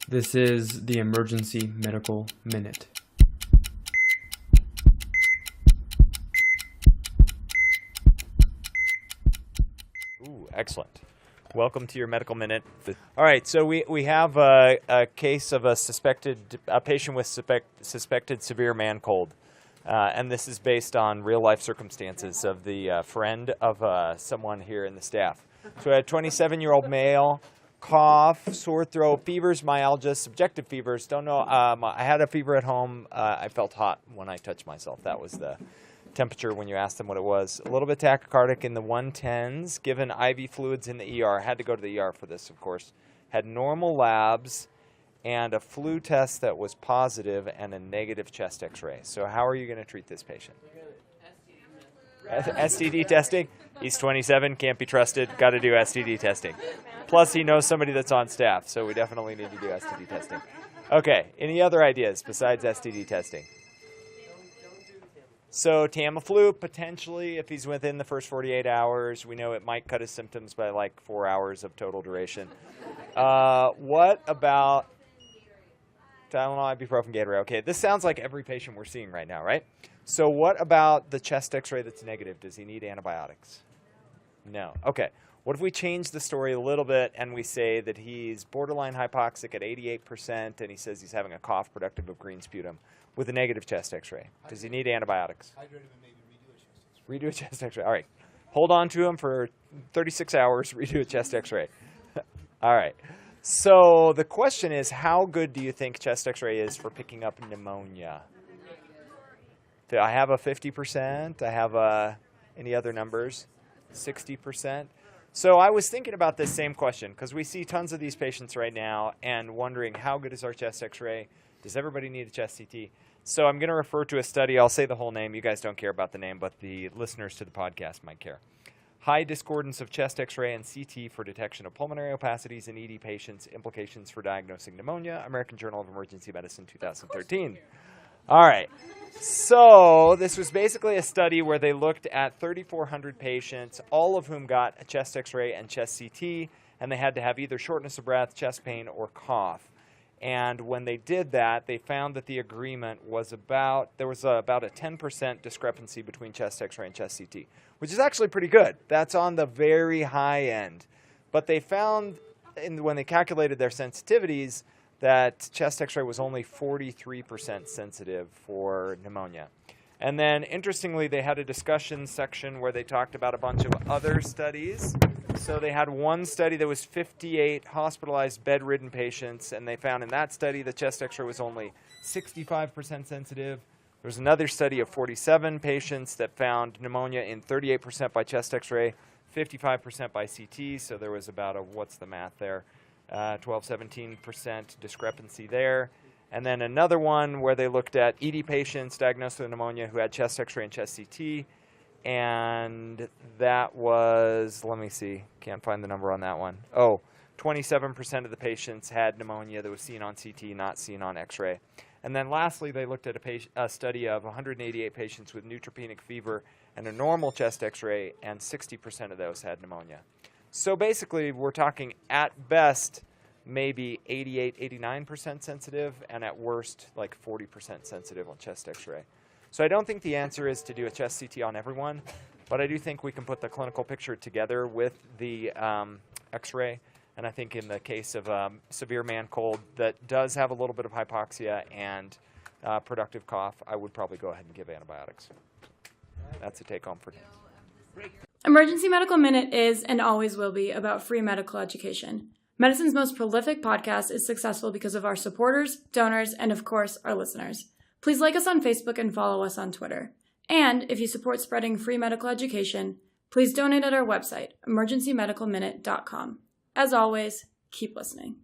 This is the Emergency Medical Minute. Ooh, excellent. Welcome to your Medical Minute. All right, so we have a case of a patient with suspected severe man cold. And this is based on real-life circumstances of the friend of someone here in the staff. So we had a 27-year-old male, cough, sore throat, fevers, myalgia, subjective fevers. Don't know. I had a fever at home. I felt hot when I touched myself. That was the temperature when you asked them what it was. A little bit tachycardic in the 110s, given IV fluids in the ER. Had to go to the ER for this, of course. Had normal labs and a flu test that was positive and a negative chest x-ray. So how are you going to treat this patient? STD testing? He's 27, can't be trusted, got to do STD testing. Plus he knows somebody that's on staff, so we definitely need to do STD testing. Okay, any other ideas besides STD testing? So Tamiflu, potentially, if he's within the first 48 hours. We know it might cut his symptoms by like 4 hours of total duration. What about Tylenol, ibuprofen, Gatorade? Okay, this sounds like every patient we're seeing right now, right? So what about the chest x-ray that's negative? Does he need antibiotics? No. Okay. What if we change the story a little bit and we say that he's borderline hypoxic at 88% and he says he's having a cough productive of green sputum with a negative chest x-ray? Does he need antibiotics? Redo a chest x-ray. All right. Hold on to him for 36 hours, redo a chest x-ray. All right. So the question is, how good do you think chest x-ray is for picking up pneumonia? I have a 50%. I have any other numbers? 60%. So I was thinking about this same question because we see tons of these patients right now and wondering how good is our chest x-ray? Does everybody need a chest CT? So I'm going to refer to a study. I'll say the whole name. You guys don't care about the name, but the listeners to the podcast might care. High discordance of chest x-ray and CT for detection of pulmonary opacities in ED patients, implications for diagnosing pneumonia, American Journal of Emergency Medicine, 2013. All right. So this was basically a study where they looked at 3,400 patients, all of whom got a chest x-ray and chest CT, and they had to have either shortness of breath, chest pain, or cough. And when they did that, they found that the agreement was there was about a 10% discrepancy between chest x-ray and chest CT, which is actually pretty good. That's on the very high end. But they found, when they calculated their sensitivities, that chest x-ray was only 43% sensitive for pneumonia. And then, interestingly, they had a discussion section where they talked about a bunch of other studies. So they had one study that was 58 hospitalized bedridden patients, and they found in that study the chest x-ray was only 65% sensitive. There was another study of 47 patients that found pneumonia in 38% by chest x-ray, 55% by CT, so there was about what's the math there? 17% discrepancy there. And then another one where they looked at ED patients diagnosed with pneumonia who had chest x-ray and chest CT. And that was, let me see, can't find the number on that one. 27% of the patients had pneumonia that was seen on CT, not seen on x-ray. And then lastly, they looked at a study of 188 patients with neutropenic fever and a normal chest x-ray, and 60% of those had pneumonia. So basically, we're talking at best maybe 88, 89% sensitive, and at worst like 40% sensitive on chest x-ray. So I don't think the answer is to do a chest CT on everyone, but I do think we can put the clinical picture together with the x-ray. And I think in the case of severe man cold that does have a little bit of hypoxia and productive cough, I would probably go ahead and give antibiotics. That's a take-home for today. Emergency Medical Minute is and always will be about free medical education. Medicine's most prolific podcast is successful because of our supporters, donors, and of course, our listeners. Please like us on Facebook and follow us on Twitter. And if you support spreading free medical education, please donate at our website, emergencymedicalminute.com. As always, keep listening.